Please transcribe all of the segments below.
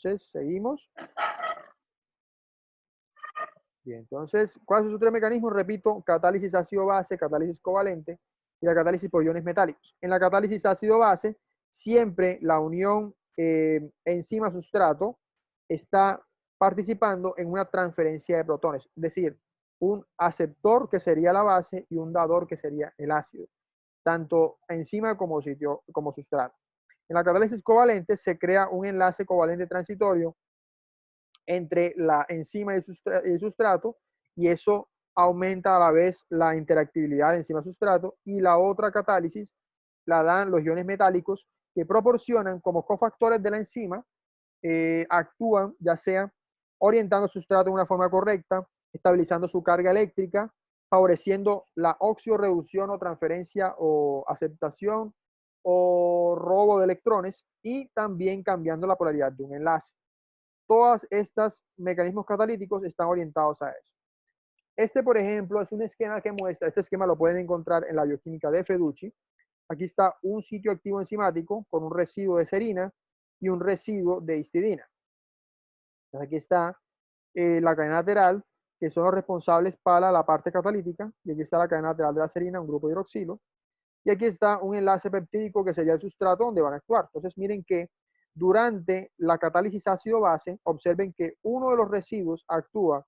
Entonces, seguimos. Bien, entonces, ¿cuáles son sus tres mecanismos? Repito, catálisis ácido-base, catálisis covalente y la catálisis por iones metálicos. En la catálisis ácido-base, siempre la unión enzima-sustrato está participando en una transferencia de protones, es decir, un aceptor que sería la base y un dador que sería el ácido, tanto enzima como sustrato. En la catálisis covalente se crea un enlace covalente transitorio entre la enzima y el sustrato, y eso aumenta a la vez la interactividad de enzima-sustrato, y la otra catálisis la dan los iones metálicos que proporcionan como cofactores de la enzima, actúan ya sea orientando el sustrato de una forma correcta, estabilizando su carga eléctrica, favoreciendo la oxidorreducción o transferencia o aceptación o robo de electrones, y también cambiando la polaridad de un enlace. Todos estos mecanismos catalíticos están orientados a eso. Este, por ejemplo, es un esquema que muestra, este esquema lo pueden encontrar en la bioquímica de Feducci. Aquí está un sitio activo enzimático con un residuo de serina y un residuo de histidina. Entonces aquí está la cadena lateral, que son los responsables para la parte catalítica, y aquí está la cadena lateral de la serina, un grupo de hidroxilo, y aquí está un enlace peptídico que sería el sustrato donde van a actuar. Entonces miren que durante la catálisis ácido-base, observen que uno de los residuos actúa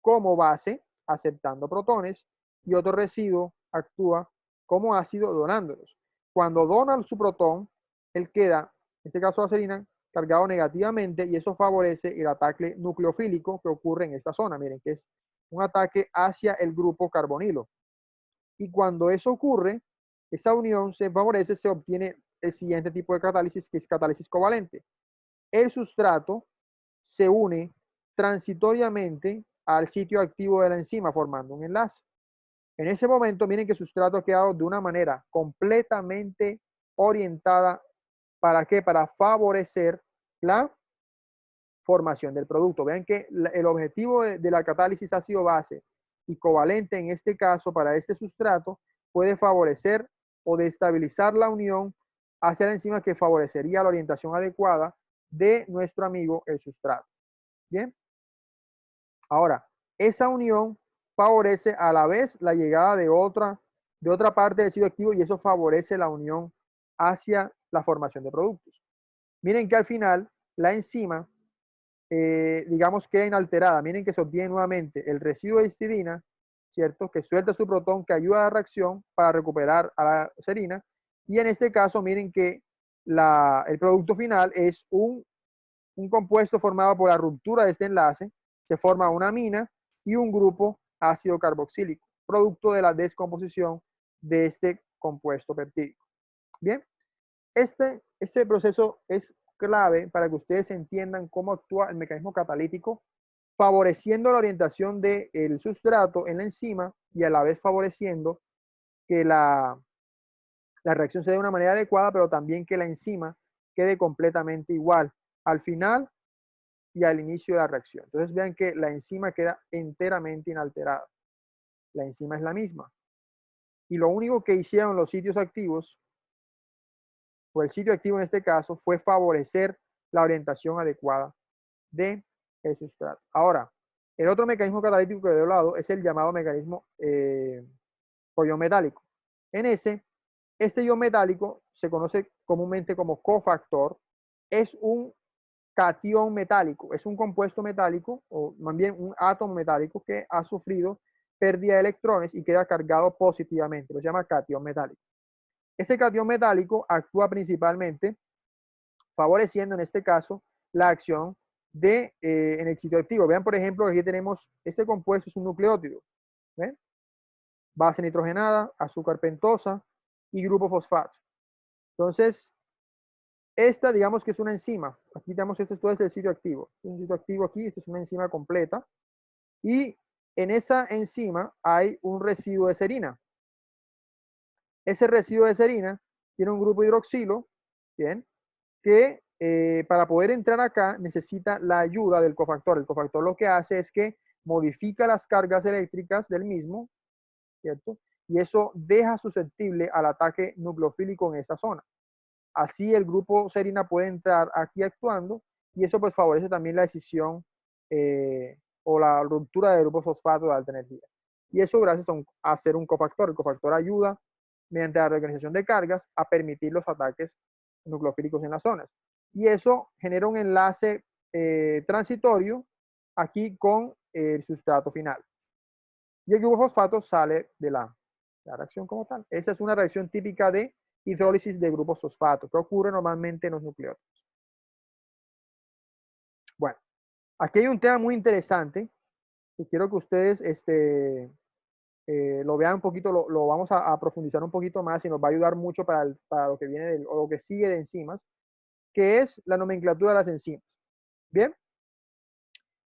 como base, aceptando protones, y otro residuo actúa como ácido, donándolos. Cuando dona su protón, él queda, en este caso la serina, cargado negativamente, y eso favorece el ataque nucleofílico que ocurre en esta zona. Miren que es un ataque hacia el grupo carbonilo. Y cuando eso ocurre, esa unión se favorece, se obtiene el siguiente tipo de catálisis, que es catálisis covalente. El sustrato se une transitoriamente al sitio activo de la enzima formando un enlace. En ese momento, miren que el sustrato ha quedado de una manera completamente orientada. ¿Para qué? Para favorecer la formación del producto. Vean que el objetivo de la catálisis ácido-base y covalente en este caso para este sustrato puede favorecer o destabilizar la unión hacia la enzima, que favorecería la orientación adecuada de nuestro amigo el sustrato. Bien. Ahora, esa unión favorece a la vez la llegada de otra parte del sitio activo, y eso favorece la unión hacia la formación de productos. Miren que al final la enzima, digamos, queda inalterada. Miren que se obtiene nuevamente el residuo de histidina, ¿cierto? Que suelta su protón, que ayuda a la reacción para recuperar a la serina. Y en este caso, miren que el producto final es un compuesto formado por la ruptura de este enlace. Se forma una amina y un grupo ácido carboxílico, producto de la descomposición de este compuesto peptídico. Bien, este proceso es clave para que ustedes entiendan cómo actúa el mecanismo catalítico, favoreciendo la orientación del sustrato en la enzima y a la vez favoreciendo que la reacción se dé de una manera adecuada, pero también que la enzima quede completamente igual al final y al inicio de la reacción. Entonces vean que la enzima queda enteramente inalterada. La enzima es la misma. Y lo único que hicieron los sitios activos, o el sitio activo en este caso, fue favorecer la orientación adecuada del sustrato. Ahora, el otro mecanismo catalítico que he hablado es el llamado mecanismo por ion metálico. En este ion metálico se conoce comúnmente como cofactor. Es un catión metálico, es un compuesto metálico, o más bien un átomo metálico que ha sufrido pérdida de electrones y queda cargado positivamente. Lo se llama catión metálico. Ese catión metálico actúa principalmente favoreciendo en este caso la acción en el sitio activo. Vean, por ejemplo, aquí tenemos este compuesto, es un nucleótido. ¿Ven? Base nitrogenada, azúcar pentosa y grupo fosfato. Entonces, esta, digamos que es una enzima. Aquí tenemos esto es el sitio activo. Es un sitio activo aquí, esta es una enzima completa. Y en esa enzima hay un residuo de serina. Ese residuo de serina tiene un grupo hidroxilo, ¿bien? Que para poder entrar acá necesita la ayuda del cofactor. El cofactor lo que hace es que modifica las cargas eléctricas del mismo, ¿cierto? Y eso deja susceptible al ataque nucleofílico en esa zona. Así el grupo serina puede entrar aquí actuando y eso pues favorece también la decisión o la ruptura de grupos fosfato de alta energía. Y eso gracias a ser un cofactor. El cofactor ayuda mediante la reorganización de cargas a permitir los ataques nucleofílicos en las zonas. Y eso genera un enlace transitorio aquí con el sustrato final. Y el grupo fosfato sale de la reacción como tal. Esa es una reacción típica de hidrólisis de grupos fosfato que ocurre normalmente en los nucleótidos. Bueno, aquí hay un tema muy interesante que quiero que ustedes lo vean un poquito, lo vamos a profundizar un poquito más y nos va a ayudar mucho para lo que viene o lo que sigue de enzimas, que es la nomenclatura de las enzimas. Bien,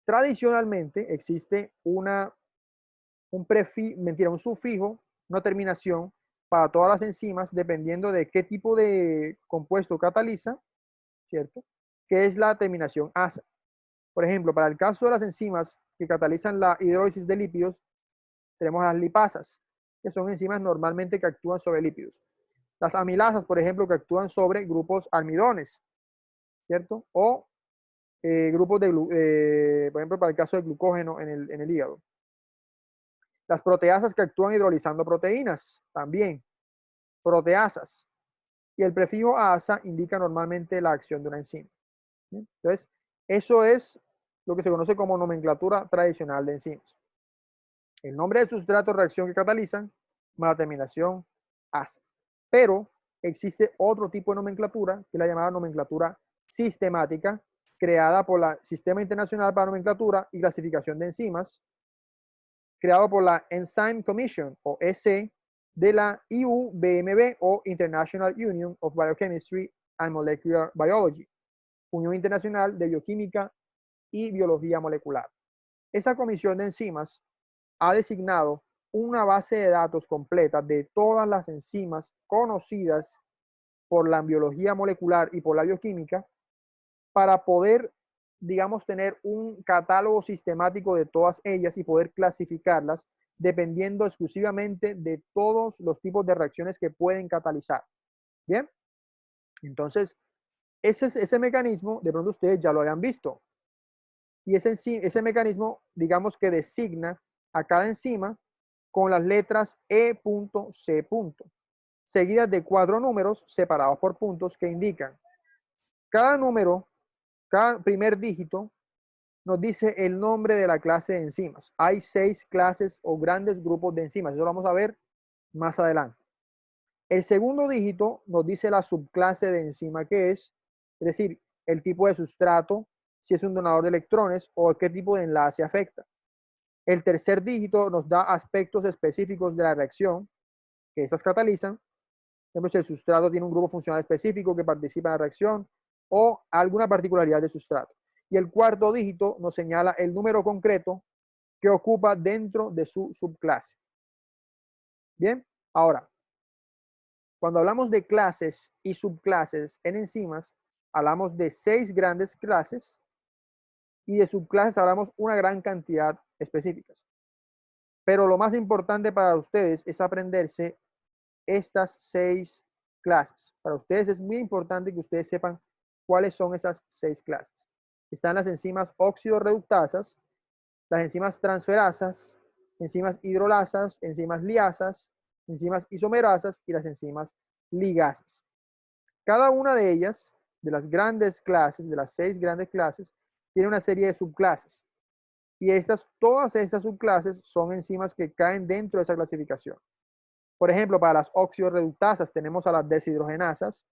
tradicionalmente existe un sufijo, una terminación para todas las enzimas, dependiendo de qué tipo de compuesto cataliza, ¿cierto? Que es la terminación asa. Por ejemplo, para el caso de las enzimas que catalizan la hidrólisis de lípidos, tenemos las lipasas, que son enzimas normalmente que actúan sobre lípidos. Las amilasas, por ejemplo, que actúan sobre grupos almidones, ¿cierto? O grupos por ejemplo, para el caso de glucógeno en el hígado. Las proteasas que actúan hidrolizando proteínas, también. Proteasas. Y el prefijo asa indica normalmente la acción de una enzima. ¿Sí? Entonces, eso es lo que se conoce como nomenclatura tradicional de enzimas. El nombre del sustrato de reacción que catalizan, más la terminación asa. Pero existe otro tipo de nomenclatura, que es la llamada nomenclatura sistemática, creada por el Sistema Internacional para Nomenclatura y Clasificación de Enzimas, creado por la Enzyme Commission, o EC, de la IUBMB, o International Union of Biochemistry and Molecular Biology, Unión Internacional de Bioquímica y Biología Molecular. Esa comisión de enzimas ha designado una base de datos completa de todas las enzimas conocidas por la biología molecular y por la bioquímica para poder, digamos, tener un catálogo sistemático de todas ellas y poder clasificarlas dependiendo exclusivamente de todos los tipos de reacciones que pueden catalizar. Bien, entonces, ese mecanismo, de pronto ustedes ya lo hayan visto. Y ese mecanismo, digamos que designa a cada enzima con las letras E.C. seguidas de 4 números separados por puntos que indican cada número, cada primer dígito nos dice el nombre de la clase de enzimas. Hay 6 clases o grandes grupos de enzimas. Eso lo vamos a ver más adelante. El segundo dígito nos dice la subclase de enzima que es decir, el tipo de sustrato, si es un donador de electrones o qué tipo de enlace afecta. El tercer dígito nos da aspectos específicos de la reacción que esas catalizan. Por ejemplo, si el sustrato tiene un grupo funcional específico que participa en la reacción o alguna particularidad del sustrato. Y el cuarto dígito nos señala el número concreto que ocupa dentro de su subclase. Bien, ahora, cuando hablamos de clases y subclases en enzimas, hablamos de 6 grandes clases y de subclases hablamos una gran cantidad específicas. Pero lo más importante para ustedes es aprenderse estas 6 clases. Para ustedes es muy importante que ustedes sepan cuáles son esas 6 clases. Están las enzimas oxidorreductasas, las enzimas transferasas, enzimas hidrolasas, enzimas liasas, enzimas isomerasas y las enzimas ligasas. Cada una de ellas, de las grandes clases, de las 6 grandes clases, tiene una serie de subclases. Y todas estas subclases son enzimas que caen dentro de esa clasificación. Por ejemplo, para las oxidorreductasas tenemos a las deshidrogenasas,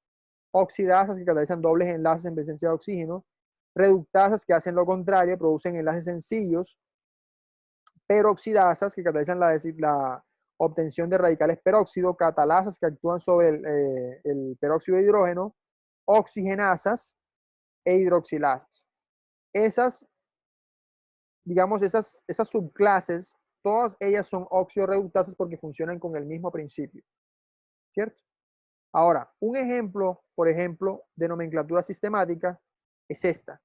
oxidasas que catalizan dobles enlaces en presencia de oxígeno, reductasas que hacen lo contrario, producen enlaces sencillos, peroxidasas que catalizan la obtención de radicales peróxido, catalasas que actúan sobre el peróxido de hidrógeno, oxigenasas e hidroxilasas. Esas, digamos, esas subclases, todas ellas son oxidorreductasas porque funcionan con el mismo principio, ¿cierto? Ahora, un ejemplo, por ejemplo, de nomenclatura sistemática es esta.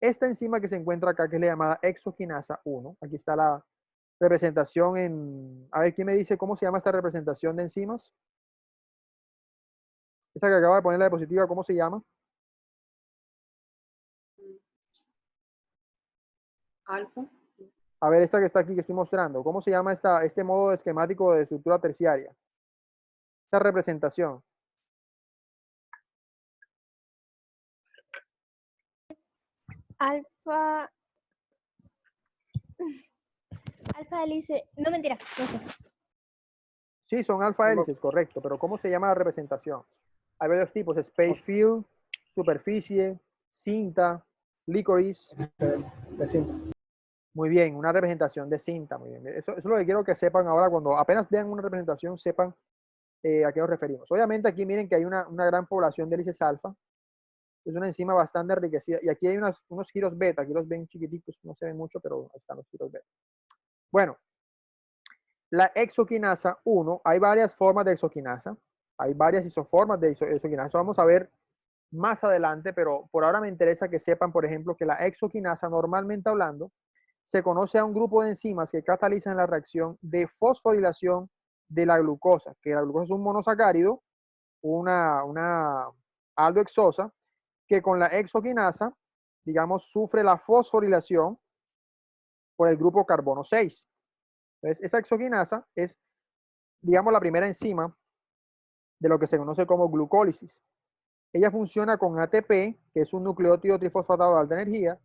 Esta enzima que se encuentra acá, que es la llamada exogenasa 1, aquí está la representación a ver, ¿quién me dice cómo se llama esta representación de enzimas? Esa que acaba de poner la diapositiva, ¿cómo se llama? Alfa. A ver, esta que está aquí que estoy mostrando. ¿Cómo se llama este modo esquemático de estructura terciaria? Esta representación. Alfa. Alfa hélice. No, mentira, no sé. Sí, son alfa hélices, correcto, pero ¿cómo se llama la representación? Hay varios tipos, space field, superficie, cinta, licorice. De cinta. Muy bien, una representación de cinta, muy bien. Eso es lo que quiero que sepan ahora, cuando apenas vean una representación, sepan a qué nos referimos. Obviamente aquí miren que hay una gran población de hélices alfa, es una enzima bastante enriquecida, y aquí hay unos giros beta, aquí los ven chiquiticos, no se ven mucho, pero ahí están los giros beta. Bueno, la exoquinasa 1, hay varias formas de exoquinasa, hay varias isoformas de exoquinasa, eso vamos a ver más adelante, pero por ahora me interesa que sepan, por ejemplo, que la exoquinasa, normalmente hablando, se conoce a un grupo de enzimas que catalizan la reacción de fosforilación de la glucosa, que la glucosa es un monosacárido, una aldohexosa, que con la exoquinasa, digamos, sufre la fosforilación por el grupo carbono 6. Entonces, esa exoquinasa es, digamos, la primera enzima de lo que se conoce como glucólisis. Ella funciona con ATP, que es un nucleótido trifosfatado de alta energía,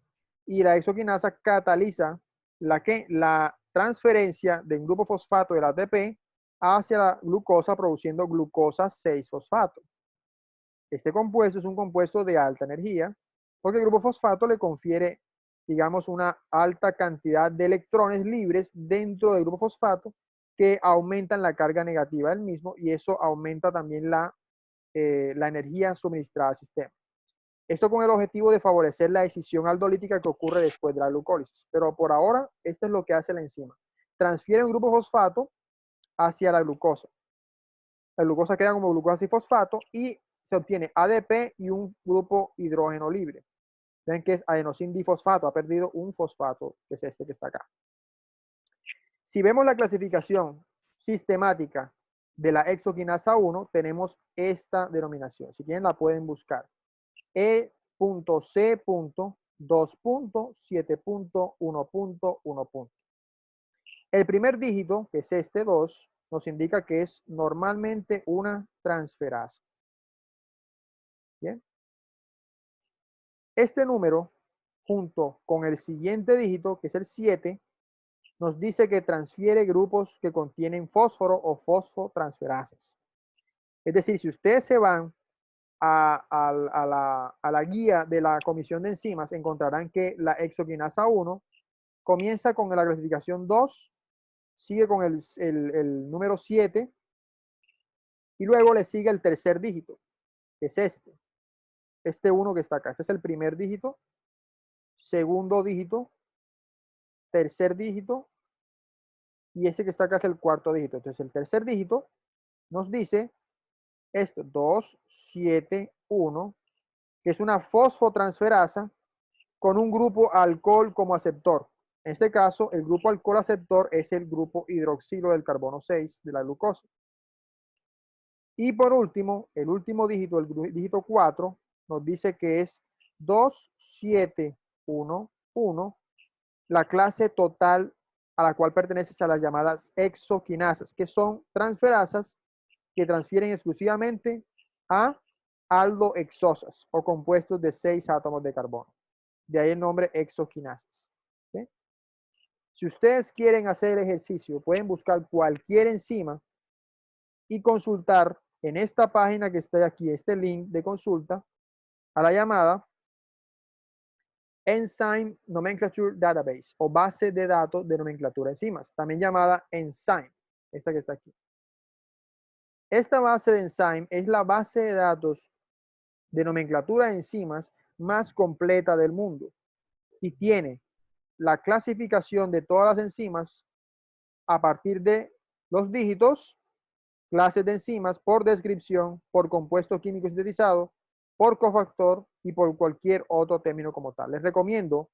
y la exoquinasa cataliza la transferencia de un grupo fosfato del ATP hacia la glucosa, produciendo glucosa 6-fosfato. Este compuesto es un compuesto de alta energía, porque el grupo fosfato le confiere, digamos, una alta cantidad de electrones libres dentro del grupo fosfato que aumentan la carga negativa del mismo, y eso aumenta también la energía suministrada al sistema. Esto con el objetivo de favorecer la escisión aldolítica que ocurre después de la glucólisis. Pero por ahora, esto es lo que hace la enzima. Transfiere un grupo fosfato hacia la glucosa. La glucosa queda como glucosa y fosfato y se obtiene ADP y un grupo hidrógeno libre. Ven que es adenosín difosfato, ha perdido un fosfato, que es este que está acá. Si vemos la clasificación sistemática de la exoquinasa 1, tenemos esta denominación. Si quieren la pueden buscar. E.C.2.7.1.1. El primer dígito, que es este 2, nos indica que es normalmente una transferasa. Bien. Este número, junto con el siguiente dígito, que es el 7, nos dice que transfiere grupos que contienen fósforo o fosfotransferases. Es decir, si ustedes se van a la guía de la Comisión de Enzimas, encontrarán que la exoquinasa 1 comienza con la clasificación 2, sigue con el número 7, y luego le sigue el tercer dígito, que es este 1 que está acá. Este es el primer dígito, segundo dígito, tercer dígito, y este que está acá es el cuarto dígito. Entonces el tercer dígito nos dice esto, 2, 7, 1, que es una fosfotransferasa con un grupo alcohol como aceptor. En este caso, el grupo alcohol aceptor es el grupo hidroxilo del carbono 6 de la glucosa. Y por último, el último dígito, el dígito 4, nos dice que es 2, 7, 1, 1, la clase total a la cual pertenece a las llamadas exoquinasas, que son transferasas que transfieren exclusivamente a aldohexosas o compuestos de 6 átomos de carbono. De ahí el nombre exoquinasas. ¿Sí? Si ustedes quieren hacer el ejercicio, pueden buscar cualquier enzima y consultar en esta página que está aquí, este link de consulta, a la llamada Enzyme Nomenclature Database o base de datos de nomenclatura de enzimas, también llamada Enzyme, esta que está aquí. Esta base de Enzyme es la base de datos de nomenclatura de enzimas más completa del mundo y tiene la clasificación de todas las enzimas a partir de los dígitos, clases de enzimas, por descripción, por compuesto químico sintetizado, por cofactor y por cualquier otro término como tal. Les recomiendo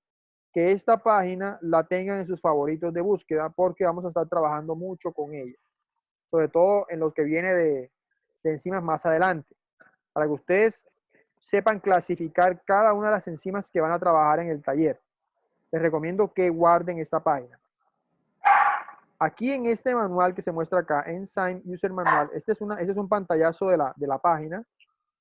que esta página la tengan en sus favoritos de búsqueda porque vamos a estar trabajando mucho con ella, sobre todo en lo que viene de enzimas más adelante, para que ustedes sepan clasificar cada una de las enzimas que van a trabajar en el taller. Les recomiendo que guarden esta página. Aquí en este manual que se muestra acá, Enzyme User Manual, este es un pantallazo de la página.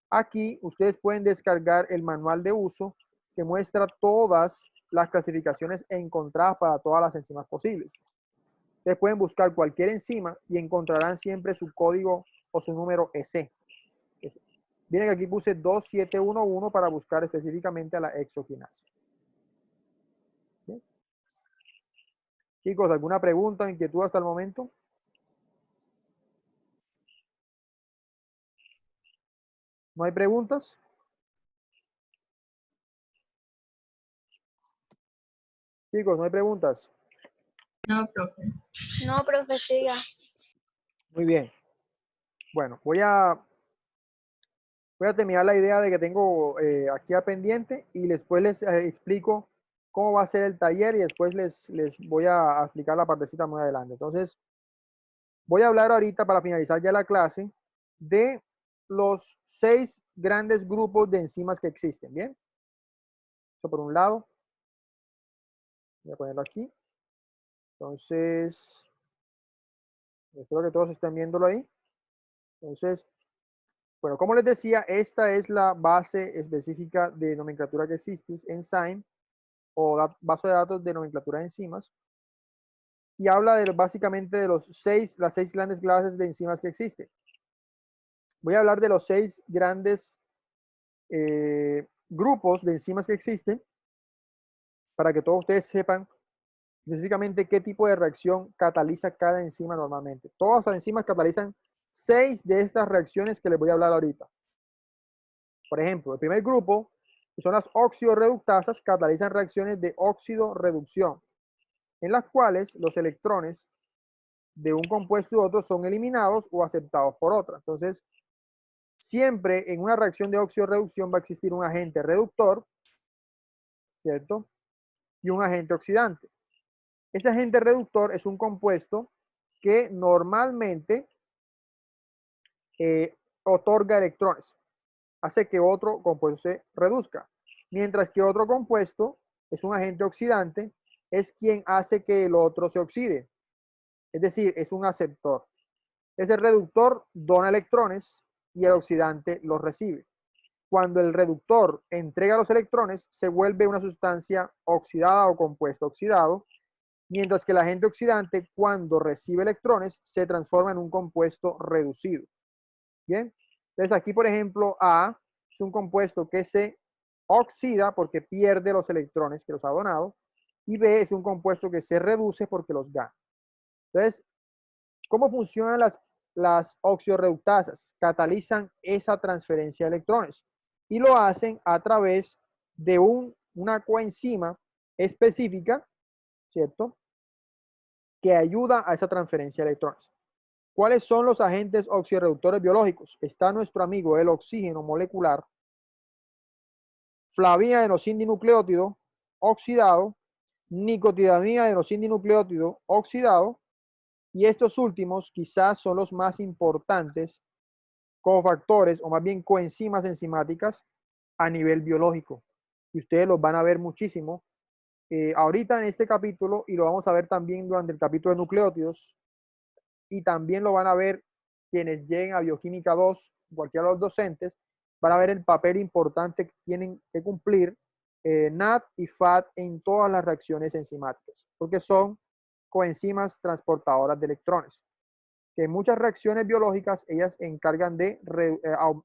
Aquí ustedes pueden descargar el manual de uso que muestra todas las clasificaciones encontradas para todas las enzimas posibles. Ustedes pueden buscar cualquier enzima y encontrarán siempre su código o su número EC. Miren que aquí puse 2711 para buscar específicamente a la exoquinasa. ¿Bien? Chicos, ¿alguna pregunta, inquietud hasta el momento? ¿No hay preguntas? Chicos, ¿no hay preguntas? No, profe. No, profe, siga. Muy bien. Bueno, voy a terminar la idea de que tengo aquí a pendiente y después les explico cómo va a ser el taller y después les voy a explicar la partecita más adelante. Entonces, voy a hablar ahorita para finalizar ya la clase de los 6 grandes grupos de enzimas que existen, ¿bien? Eso por un lado. Voy a ponerlo aquí. Entonces, espero que todos estén viéndolo ahí. Entonces, bueno, como les decía, esta es la base específica de nomenclatura que existe, Enzyme, o base de datos de nomenclatura de enzimas. Y habla de básicamente de las 6 grandes clases de enzimas que existen. Voy a hablar de los 6 grandes grupos de enzimas que existen para que todos ustedes sepan específicamente qué tipo de reacción cataliza cada enzima normalmente. Todas las enzimas catalizan 6 de estas reacciones que les voy a hablar ahorita. Por ejemplo, el primer grupo, que son las oxidorreductasas, catalizan reacciones de óxido-reducción, en las cuales los electrones de un compuesto y otro son eliminados o aceptados por otra. Entonces, siempre en una reacción de óxido-reducción va a existir un agente reductor, ¿cierto? Y un agente oxidante. Ese agente reductor es un compuesto que normalmente otorga electrones, hace que otro compuesto se reduzca, mientras que otro compuesto es un agente oxidante, es quien hace que el otro se oxide, es decir, es un aceptor. Ese reductor dona electrones y el oxidante los recibe. Cuando el reductor entrega los electrones, se vuelve una sustancia oxidada o compuesto oxidado, mientras que el agente oxidante, cuando recibe electrones, se transforma en un compuesto reducido. Bien, entonces aquí, por ejemplo, A es un compuesto que se oxida porque pierde los electrones que los ha donado, y B es un compuesto que se reduce porque los gana. Entonces, ¿cómo funcionan las oxidorreductasas? Catalizan esa transferencia de electrones y lo hacen a través de una coenzima específica, ¿cierto? Que ayuda a esa transferencia de electrones. ¿Cuáles son los agentes oxidorreductores biológicos? Está nuestro amigo el oxígeno molecular, flavina adenosíndinucleótido oxidado, nicotidamina adenosíndinucleótido oxidado, y estos últimos quizás son los más importantes cofactores o más bien coenzimas enzimáticas a nivel biológico. Y ustedes los van a ver muchísimo ahorita en este capítulo, y lo vamos a ver también durante el capítulo de nucleótidos, y también lo van a ver quienes lleguen a Bioquímica 2, cualquiera de los docentes, van a ver el papel importante que tienen que cumplir NAD y FAD en todas las reacciones enzimáticas, porque son coenzimas transportadoras de electrones, que en muchas reacciones biológicas ellas se encargan de,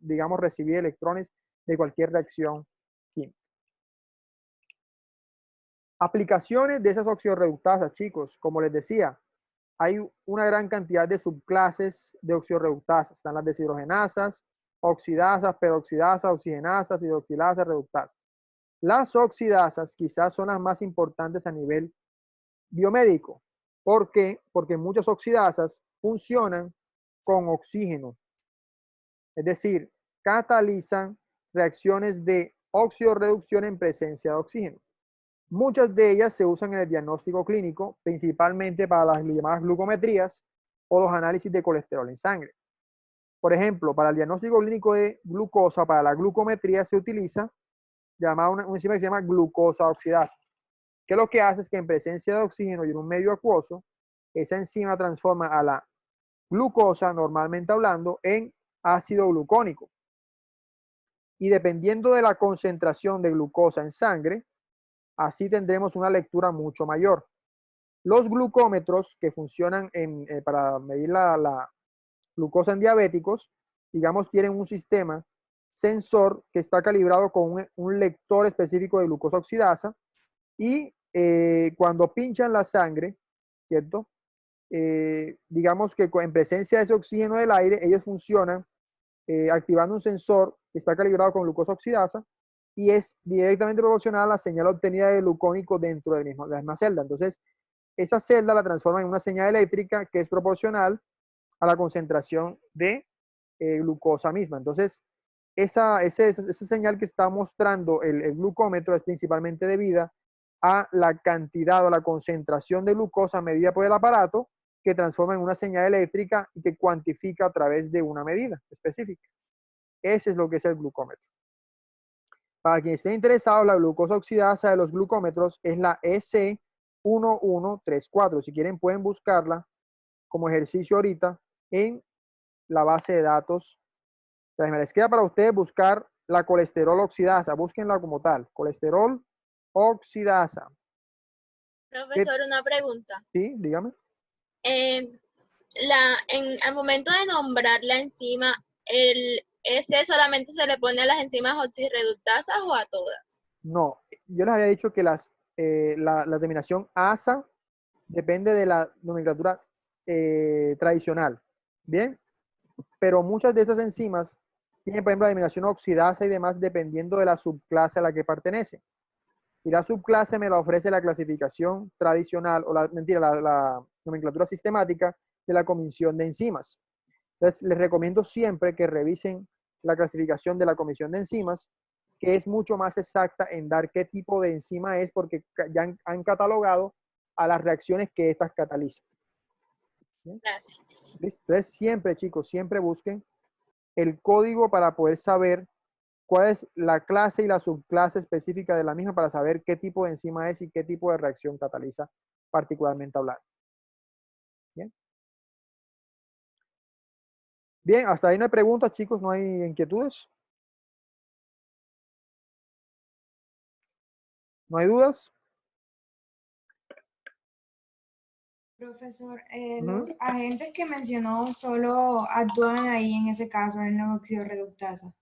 digamos, recibir electrones de cualquier reacción química. Aplicaciones de esas oxidorreductasas, chicos, como les decía, hay una gran cantidad de subclases de oxidorreductasas. Están las deshidrogenasas, oxidasas, peroxidasas, oxigenasas, hidroxilasas, reductasas. Las oxidasas quizás son las más importantes a nivel biomédico. ¿Por qué? Porque muchas oxidasas funcionan con oxígeno. Es decir, catalizan reacciones de oxidorreducción en presencia de oxígeno. Muchas de ellas se usan en el diagnóstico clínico, principalmente para las llamadas glucometrías o los análisis de colesterol en sangre. Por ejemplo, para el diagnóstico clínico de glucosa, para la glucometría se utiliza una enzima que se llama glucosa oxidasa. que lo que hace es que en presencia de oxígeno y en un medio acuoso, esa enzima transforma a la glucosa, normalmente hablando, en ácido glucónico. Y dependiendo de la concentración de glucosa en sangre, así tendremos una lectura mucho mayor. Los glucómetros que funcionan para medir la glucosa en diabéticos, digamos, tienen un sistema sensor que está calibrado con un lector específico de glucosa oxidasa y cuando pinchan la sangre, ¿cierto? Digamos que en presencia de ese oxígeno del aire, ellos funcionan activando un sensor que está calibrado con glucosa oxidasa y es directamente proporcional a la señal obtenida de glucónico dentro de la misma celda. Entonces, esa celda la transforma en una señal eléctrica que es proporcional a la concentración de glucosa misma. Entonces, esa señal que está mostrando el glucómetro es principalmente debida a la cantidad o la concentración de glucosa medida por el aparato que transforma en una señal eléctrica y que cuantifica a través de una medida específica. Ese es lo que es el glucómetro. Para quienes estén interesados, la glucosa oxidasa de los glucómetros es la EC1134. Si quieren pueden buscarla como ejercicio ahorita en la base de datos. Les queda para ustedes buscar la colesterol oxidasa. Búsquenla como tal. Colesterol oxidasa. Profesor, una pregunta. Sí, dígame. Al momento de nombrar la enzima, ¿el S solamente se le pone a las enzimas oxirreductasas o a todas? No, yo les había dicho que la terminación asa depende de la nomenclatura tradicional. Bien, pero muchas de estas enzimas tienen, por ejemplo, la denominación oxidasa y demás dependiendo de la subclase a la que pertenece. Y la subclase me la ofrece la clasificación tradicional, o la nomenclatura sistemática de la Comisión de Enzimas. Entonces, les recomiendo siempre que revisen la clasificación de la Comisión de Enzimas, que es mucho más exacta en dar qué tipo de enzima es, porque ya han catalogado a las reacciones que estas catalizan. ¿Bien? Gracias. ¿Listo? Entonces, siempre, chicos, siempre busquen el código para poder saber cuál es la clase y la subclase específica de la misma para saber qué tipo de enzima es y qué tipo de reacción cataliza particularmente hablando. Bien. Bien, hasta ahí no hay preguntas, chicos, no hay inquietudes. ¿No hay dudas? Profesor, Ujú. los agentes que mencionó solo actúan ahí en ese caso, en la oxidorreductasa.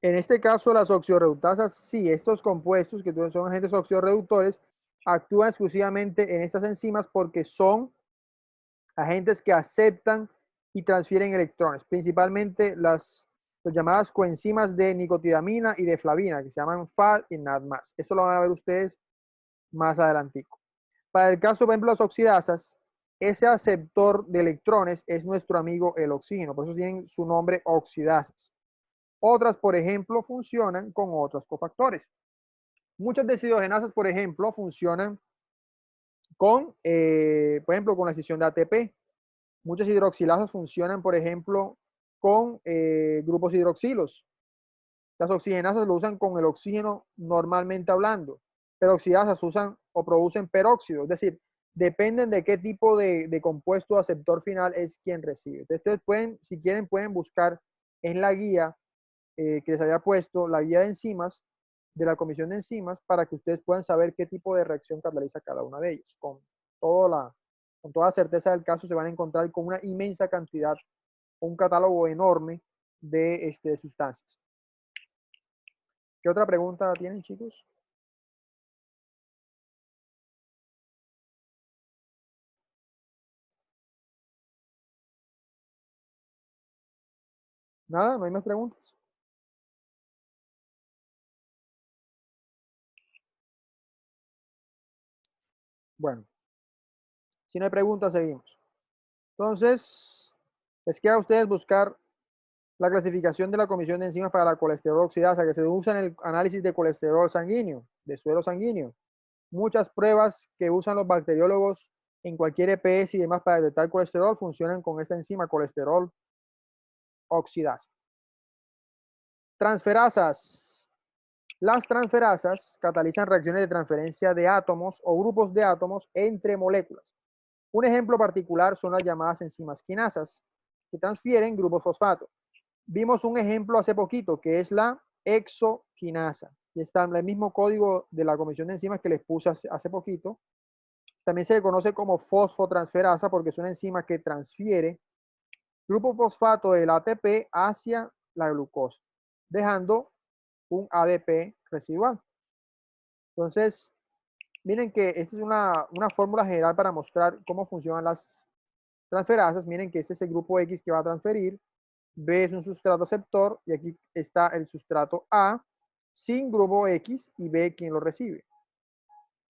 En este caso, las oxidorreductasas, sí, estos compuestos que son agentes oxidorreductores, actúan exclusivamente en estas enzimas porque son agentes que aceptan y transfieren electrones, principalmente las llamadas coenzimas de nicotidamina y de flavina, que se llaman FAD y NADMAS. Eso lo van a ver ustedes más adelantico. Para el caso, por ejemplo, las oxidasas, ese aceptor de electrones es nuestro amigo el oxígeno, por eso tienen su nombre oxidasas. Otras, por ejemplo, funcionan con otros cofactores. Muchas deshidrogenasas, por ejemplo, funcionan por ejemplo, con la escisión de ATP. Muchas hidroxilasas funcionan, por ejemplo, con grupos hidroxilos. Las oxigenasas lo usan con el oxígeno normalmente hablando, pero oxidasas usan o producen peróxido, es decir, dependen de qué tipo de compuesto aceptor final es quien recibe. Entonces, ustedes pueden, si quieren, pueden buscar en la guía que les había puesto, la guía de enzimas, de la Comisión de Enzimas, para que ustedes puedan saber qué tipo de reacción cataliza cada una de ellas. Con toda certeza del caso se van a encontrar con una inmensa cantidad, un catálogo enorme de sustancias. ¿Qué otra pregunta tienen, chicos? Nada, no hay más preguntas. Bueno, si no hay preguntas, seguimos. Entonces, les queda a ustedes buscar la clasificación de la Comisión de Enzimas para la colesterol oxidasa, que se usa en el análisis de colesterol sanguíneo, de suero sanguíneo. Muchas pruebas que usan los bacteriólogos en cualquier EPS y demás para detectar colesterol funcionan con esta enzima colesterol oxidasa. Transferasas. Las transferasas catalizan reacciones de transferencia de átomos o grupos de átomos entre moléculas. Un ejemplo particular son las llamadas enzimas quinasas, que transfieren grupos fosfato. Vimos un ejemplo hace poquito, que es la hexoquinasa. Y está en el mismo código de la comisión de enzimas que les puse hace poquito. También se le conoce como fosfotransferasa porque es una enzima que transfiere grupo fosfato del ATP hacia la glucosa, dejando un ADP residual. Entonces, miren que esta es una fórmula general para mostrar cómo funcionan las transferasas. Miren que este es el grupo X que va a transferir, B es un sustrato aceptor y aquí está el sustrato A sin grupo X y B quien lo recibe.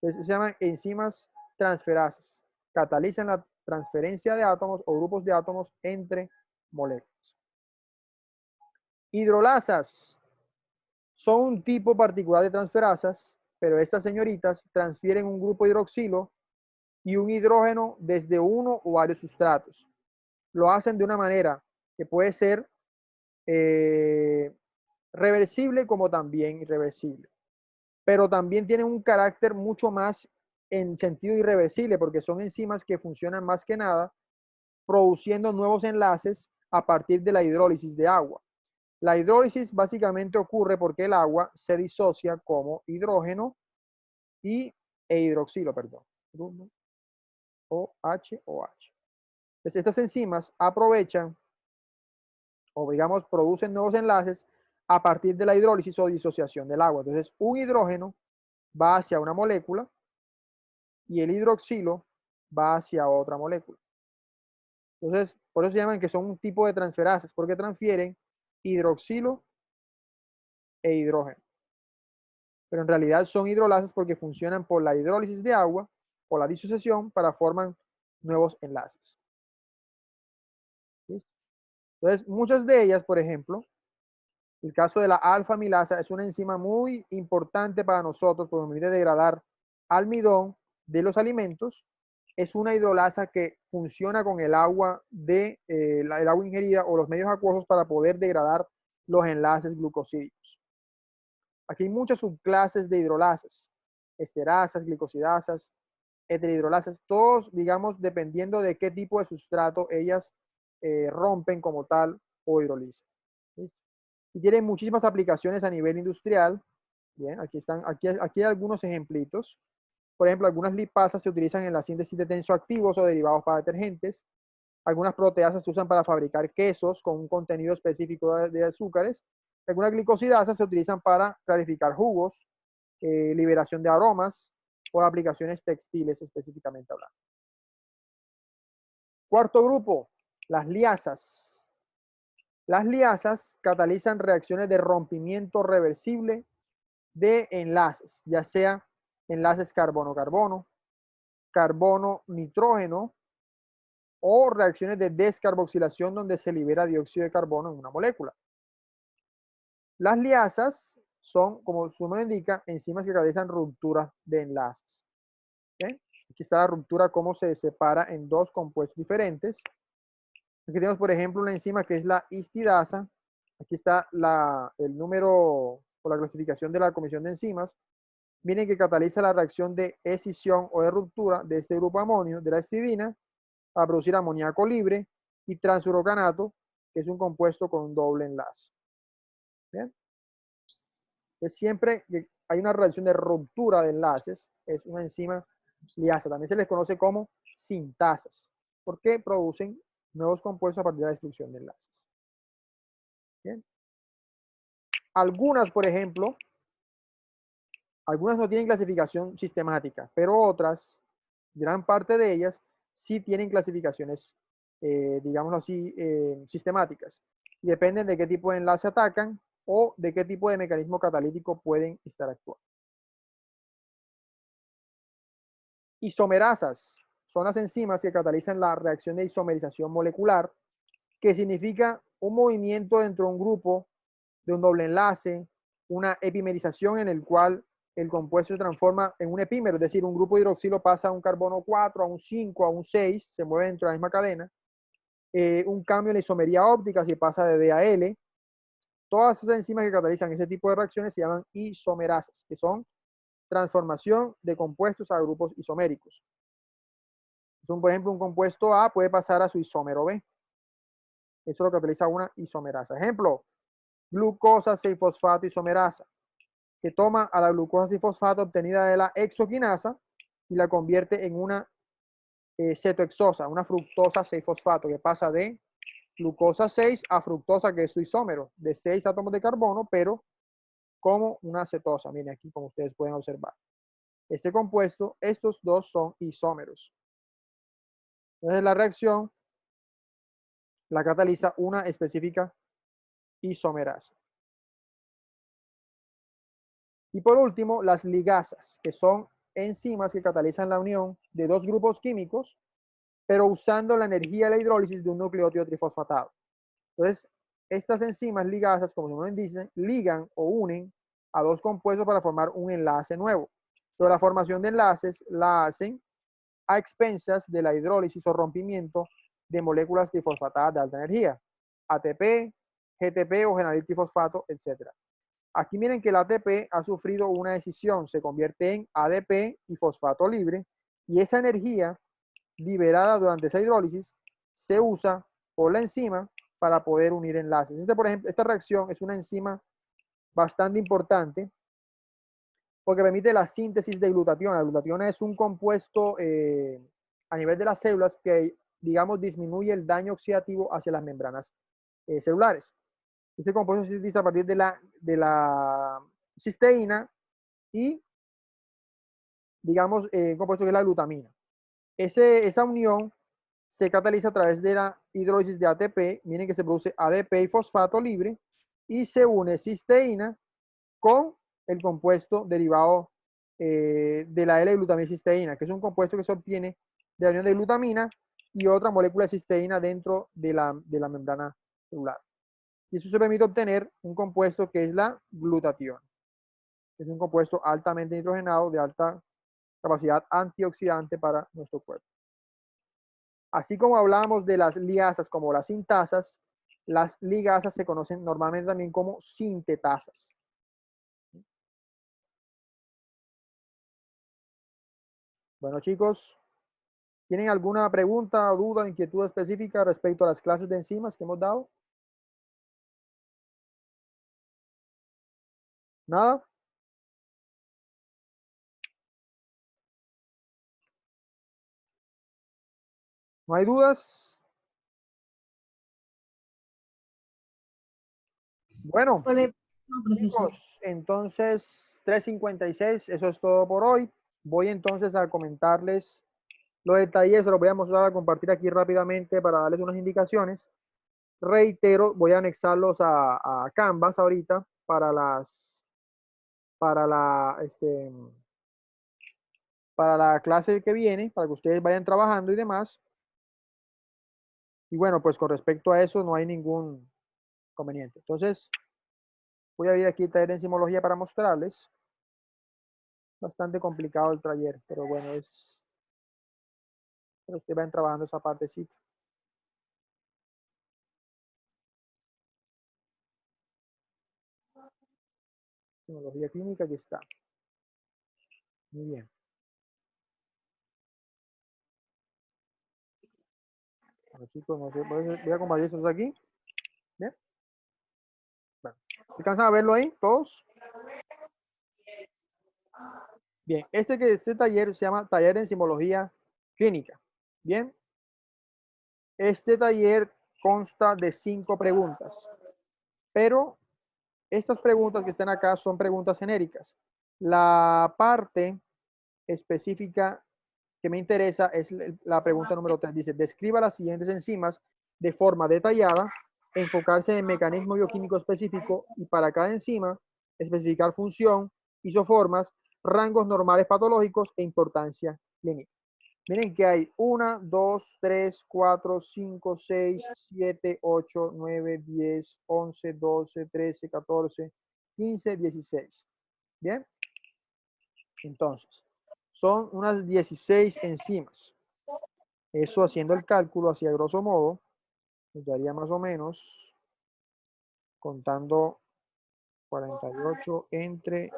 Entonces se llaman enzimas transferasas. Catalizan la transferencia de átomos o grupos de átomos entre moléculas. Hidrolasas son un tipo particular de transferasas, pero estas señoritas transfieren un grupo hidroxilo y un hidrógeno desde uno o varios sustratos. Lo hacen de una manera que puede ser reversible como también irreversible. Pero también tienen un carácter mucho más en sentido irreversible porque son enzimas que funcionan más que nada produciendo nuevos enlaces a partir de la hidrólisis de agua. La hidrólisis básicamente ocurre porque el agua se disocia como hidrógeno e hidroxilo, perdón. OH. Entonces, estas enzimas aprovechan o digamos producen nuevos enlaces a partir de la hidrólisis o disociación del agua. Entonces, un hidrógeno va hacia una molécula y el hidroxilo va hacia otra molécula. Entonces, por eso se llaman que son un tipo de transferasas, porque transfieren hidroxilo e hidrógeno. Pero en realidad son hidrolasas porque funcionan por la hidrólisis de agua o la disociación para formar nuevos enlaces. ¿Sí? Entonces, muchas de ellas, por ejemplo, el caso de la alfa-amilasa es una enzima muy importante para nosotros porque permite degradar almidón de los alimentos. Es una hidrolasa que funciona con el agua el agua ingerida o los medios acuosos para poder degradar los enlaces glucosídicos. Aquí hay muchas subclases de hidrolasas, esterasas, glicosidasas, heterhidrolasas, todos, digamos, dependiendo de qué tipo de sustrato ellas rompen como tal o hidrolizan. ¿Sí? Y tienen muchísimas aplicaciones a nivel industrial. Bien, aquí hay algunos ejemplitos. Por ejemplo, algunas lipasas se utilizan en la síntesis de tensoactivos o derivados para detergentes. Algunas proteasas se usan para fabricar quesos con un contenido específico de azúcares. Algunas glicosidasas se utilizan para clarificar jugos, liberación de aromas o aplicaciones textiles específicamente hablando. Cuarto grupo, las liasas. Las liasas catalizan reacciones de rompimiento reversible de enlaces, ya sea enlaces carbono-carbono, carbono-nitrógeno o reacciones de descarboxilación donde se libera dióxido de carbono en una molécula. Las liasas son, como su nombre indica, enzimas que catalizan rupturas de enlaces. ¿Okay? Aquí está la ruptura, cómo se separa en dos compuestos diferentes. Aquí tenemos, por ejemplo, una enzima que es la histidasa. Aquí está el número o la clasificación de la comisión de enzimas. Miren que cataliza la reacción de escisión o de ruptura de este grupo amonio, de la histidina, para producir amoníaco libre y transurocanato, que es un compuesto con un doble enlace. ¿Bien? Entonces, siempre que hay una reacción de ruptura de enlaces, es una enzima liasa. También se les conoce como sintasas, porque producen nuevos compuestos a partir de la destrucción de enlaces. Bien. Algunas, por ejemplo, algunas no tienen clasificación sistemática, pero otras, gran parte de ellas, sí tienen clasificaciones, digámoslo así, sistemáticas. Y dependen de qué tipo de enlace atacan o de qué tipo de mecanismo catalítico pueden estar actuando. Isomerasas son las enzimas que catalizan la reacción de isomerización molecular, que significa un movimiento dentro de un grupo de un doble enlace, una epimerización en el cual el compuesto se transforma en un epímero, es decir, un grupo de hidroxilo pasa a un carbono 4, a un 5, a un 6, se mueve dentro de la misma cadena. Un cambio en la isomería óptica si pasa de D a L. todas esas enzimas que catalizan ese tipo de reacciones se llaman isomerasas, que son transformación de compuestos a grupos isoméricos. Son, por ejemplo, un compuesto A puede pasar a su isómero B. Eso lo cataliza una isomerasa. Ejemplo, glucosa 6-fosfato isomerasa, que toma a la glucosa 6-fosfato obtenida de la hexoquinasa y la convierte en una cetohexosa, una fructosa 6-fosfato, que pasa de glucosa 6 a fructosa, que es su isómero, de 6 átomos de carbono, pero como una cetosa. Miren aquí, como ustedes pueden observar. Este compuesto, estos dos son isómeros. Entonces la reacción la cataliza una específica isomerasa. Y por último, las ligasas, que son enzimas que catalizan la unión de dos grupos químicos, pero usando la energía de la hidrólisis de un nucleótido trifosfatado. Entonces, estas enzimas ligasas, como su nombre dice, ligan o unen a dos compuestos para formar un enlace nuevo. Pero la formación de enlaces la hacen a expensas de la hidrólisis o rompimiento de moléculas trifosfatadas de alta energía, ATP, GTP o genalil trifosfato, etc. Aquí miren que el ATP ha sufrido una decisión, se convierte en ADP y fosfato libre, y esa energía liberada durante esa hidrólisis se usa por la enzima para poder unir enlaces. Por ejemplo, esta reacción es una enzima bastante importante porque permite la síntesis de glutationa. La glutationa es un compuesto a nivel de las células que, digamos, disminuye el daño oxidativo hacia las membranas celulares. Este compuesto se utiliza a partir de la cisteína y, digamos, un compuesto que es la glutamina. Esa unión se cataliza a través de la hidrólisis de ATP. Miren que se produce ADP y fosfato libre y se une cisteína con el compuesto derivado de la L-glutamilcisteína, que es un compuesto que se obtiene de la unión de glutamina y otra molécula de cisteína dentro de la membrana celular. Y eso se permite obtener un compuesto que es la glutatión. Es un compuesto altamente nitrogenado de alta capacidad antioxidante para nuestro cuerpo. Así como hablábamos de las ligasas como las sintasas, las ligasas se conocen normalmente también como sintetasas. Bueno, chicos, ¿tienen alguna pregunta, duda, inquietud específica respecto a las clases de enzimas que hemos dado? ¿Nada? ¿No hay dudas? Bueno, No, profesor. chicos, entonces 3:56, eso es todo por hoy. Voy entonces a comentarles los detalles, se los voy a mostrar, a compartir aquí rápidamente para darles unas indicaciones. Reitero, voy a anexarlos a Canvas ahorita para la clase que viene, para que ustedes vayan trabajando y demás. Y bueno, pues con respecto a eso no hay ningún inconveniente. Entonces, voy a abrir aquí el taller de enzimología para mostrarles. Bastante complicado el taller, pero bueno, pero ustedes vayan trabajando esa partecita. Enzimología clínica, aquí está. Muy bien. Bueno, chicos, no sé, voy a compartir estos aquí. ¿Bien? Bueno, ¿alcanzan a verlo ahí todos? Bien, este taller se llama Taller de Enzimología Clínica. Bien. Este taller consta de 5 preguntas, pero estas preguntas que están acá son preguntas genéricas. La parte específica que me interesa es la pregunta número 3. Dice, describa las siguientes enzimas de forma detallada, enfocarse en el mecanismo bioquímico específico y para cada enzima especificar función, isoformas, rangos normales patológicos e importancia clínica. Miren que hay 1, 2, 3, 4, 5, 6, 7, 8, 9, 10, 11, 12, 13, 14, 15, 16. Bien. Entonces, son unas 16 enzimas. Eso haciendo el cálculo hacia grosso modo, nos daría más o menos, contando 48 entre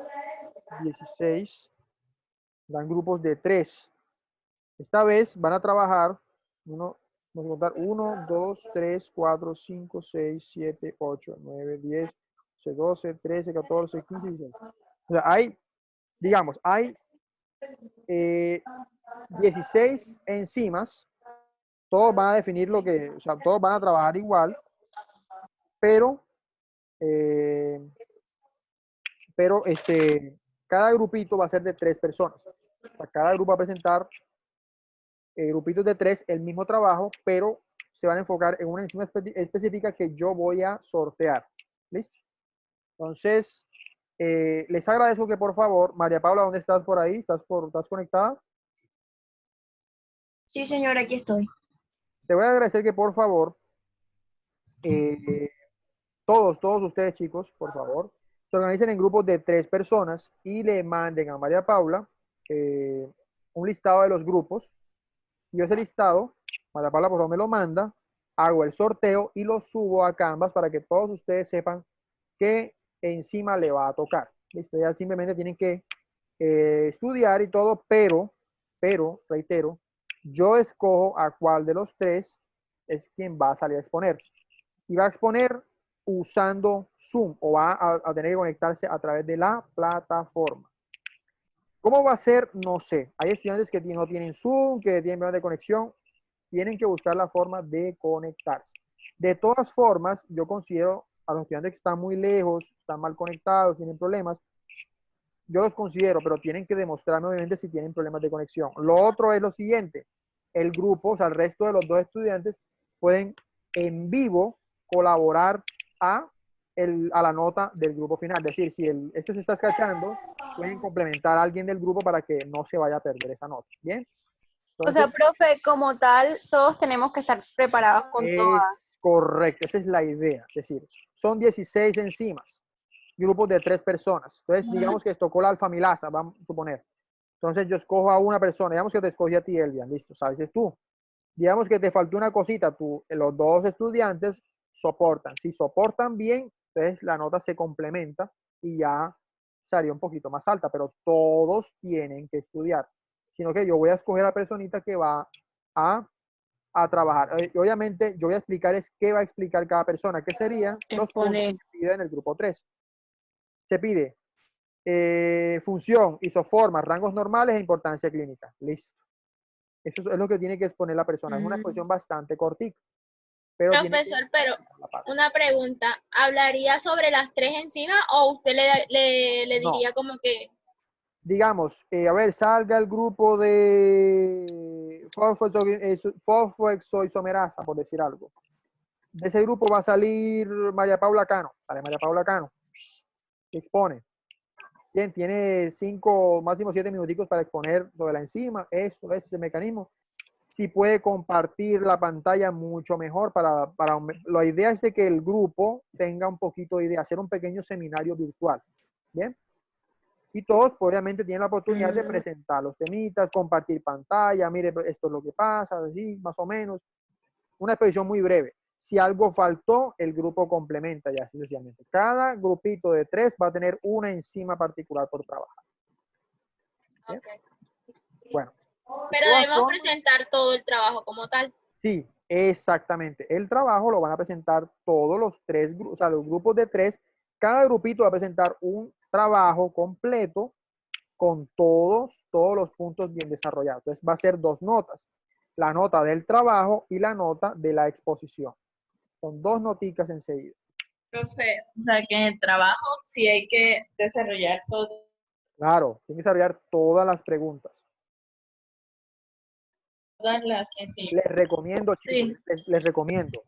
16. Dan grupos de 3. Esta vez van a trabajar, vamos a contar 1, 2, 3, 4, 5, 6, 7, 8, 9, 10, 11, 12, 13, 14, 15, 16. O sea, hay 16 enzimas. Todos van a definir o sea, todos van a trabajar igual, pero, eh, cada grupito va a ser de 3 personas. O sea, cada grupo va a presentar grupitos de 3 el mismo trabajo, pero se van a enfocar en una enzima específica que yo voy a sortear. ¿Listo? Entonces, les agradezco que por favor, María Paula, ¿dónde estás por ahí? ¿Estás conectada? Sí, señor, aquí estoy. Te voy a agradecer que por favor, eh, todos ustedes chicos, por favor, se organicen en grupos de 3 personas y le manden a María Paula un listado de los grupos. Yo ese listado, María Paula por favor me lo manda, hago el sorteo y lo subo a Canvas para que todos ustedes sepan qué enzima le va a tocar. ¿Listo? Ya simplemente tienen que estudiar y todo, pero, reitero, yo escojo a cuál de los 3 es quien va a salir a exponer. Y va a exponer usando Zoom o va a tener que conectarse a través de la plataforma. ¿Cómo va a ser? No sé. Hay estudiantes que no tienen Zoom, que tienen problemas de conexión. Tienen que buscar la forma de conectarse. De todas formas, yo considero a los estudiantes que están muy lejos, están mal conectados, tienen problemas, yo los considero, pero tienen que demostrarme obviamente si tienen problemas de conexión. Lo otro es lo siguiente, el grupo, o sea, el resto de los 2 estudiantes pueden en vivo colaborar a la nota del grupo final. Es decir, si este se está escachando, pueden complementar a alguien del grupo para que no se vaya a perder esa nota. ¿Bien? O sea, Entonces, profe, como tal, todos tenemos que estar preparados con todas. es correcto, esa es la idea. Es decir, son 16 enzimas, grupos de 3 personas. Entonces, digamos que tocó la alfamilasa, vamos a suponer. Entonces, yo escojo a una persona, digamos que te escogí a ti, Elvia, listo, sabes, es tú. Digamos que te faltó una cosita, los 2 estudiantes soportan. Si soportan bien, entonces la nota se complementa y ya salió un poquito más alta, pero todos tienen que estudiar. Sino que yo voy a escoger a la personita que va a trabajar. Obviamente, yo voy a explicar qué va a explicar cada persona, que serían los puntos que se piden en el grupo 3. Se pide función, isoformas, rangos normales e importancia clínica. Listo. Eso es lo que tiene que exponer la persona. Es una exposición bastante cortita. Pero Profesor, pero una pregunta, ¿hablaría sobre las 3 enzimas o usted le No. diría como que... Digamos, a ver, salga el grupo de fosfoexoisomerasa, por decir algo. De ese grupo va a salir María Paula Cano. Sale María Paula Cano. Expone. Bien, tiene 5, máximo 7 minuticos para exponer sobre la enzima, este mecanismo. Si puede compartir la pantalla, mucho mejor. La idea es de que el grupo tenga un poquito de idea, hacer un pequeño seminario virtual. Bien. Y todos, obviamente, tienen la oportunidad de presentar los temitas, compartir pantalla, mire, esto es lo que pasa, así, más o menos. Una exposición muy breve. Si algo faltó, el grupo complementa y así sucesivamente. Cada grupito de 3 va a tener una enzima particular por trabajar. Okay. Bueno. Pero debemos presentar todo el trabajo como tal. Sí, exactamente. El trabajo lo van a presentar todos los 3, o sea, los grupos de 3. Cada grupito va a presentar un trabajo completo con todos los puntos bien desarrollados. Entonces va a ser 2 notas. La nota del trabajo y la nota de la exposición. Son 2 noticas enseguida. Profe, o sea que en el trabajo sí hay que desarrollar todo. Claro, tiene que desarrollar todas las preguntas. Todas las enzimas. Les recomiendo, chicos, les recomiendo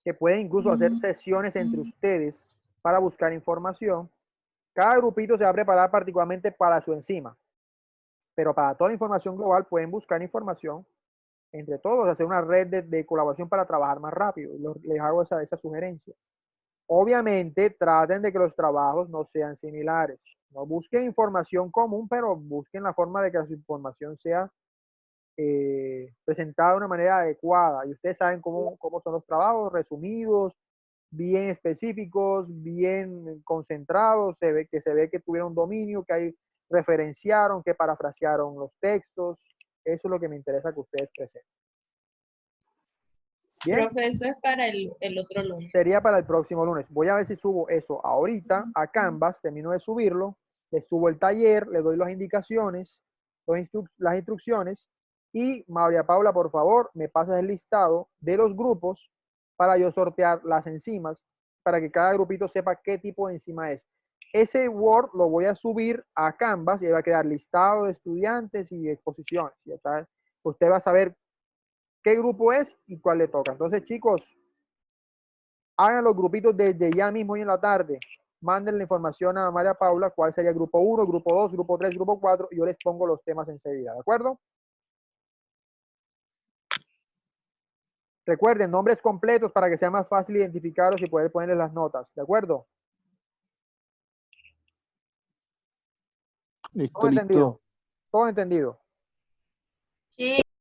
que pueden incluso hacer sesiones entre ustedes para buscar información. Cada grupito se va a preparar particularmente para su enzima, pero para toda la información global pueden buscar información entre todos, hacer una red de colaboración para trabajar más rápido. Les hago esa sugerencia. Obviamente, traten de que los trabajos no sean similares. No busquen información común, pero busquen la forma de que la información sea presentada de una manera adecuada. Y ustedes saben cómo son los trabajos, resumidos, bien específicos, bien concentrados, se ve que tuvieron dominio, que ahí referenciaron, que parafrasearon los textos. Eso es lo que me interesa que ustedes presenten. Bien, Profe, eso es para el otro lunes. sería para el próximo lunes. Voy a ver si subo eso ahorita a Canvas, termino de subirlo, le subo el taller, le doy las indicaciones, las instrucciones, y María Paula, por favor, me pasas el listado de los grupos para yo sortear las enzimas, para que cada grupito sepa qué tipo de enzima es. Ese Word lo voy a subir a Canvas y ahí va a quedar listado de estudiantes y exposiciones. Ya está. Usted va a saber qué grupo es y cuál le toca. Entonces, chicos, hagan los grupitos desde ya mismo hoy en la tarde. Manden la información a María Paula, cuál sería el grupo 1, grupo 2, grupo 3, grupo 4, y yo les pongo los temas enseguida, ¿de acuerdo? Recuerden, nombres completos para que sea más fácil identificarlos y poder ponerles las notas, ¿de acuerdo? Listo, ¿Todo entendido? listo. Todo entendido.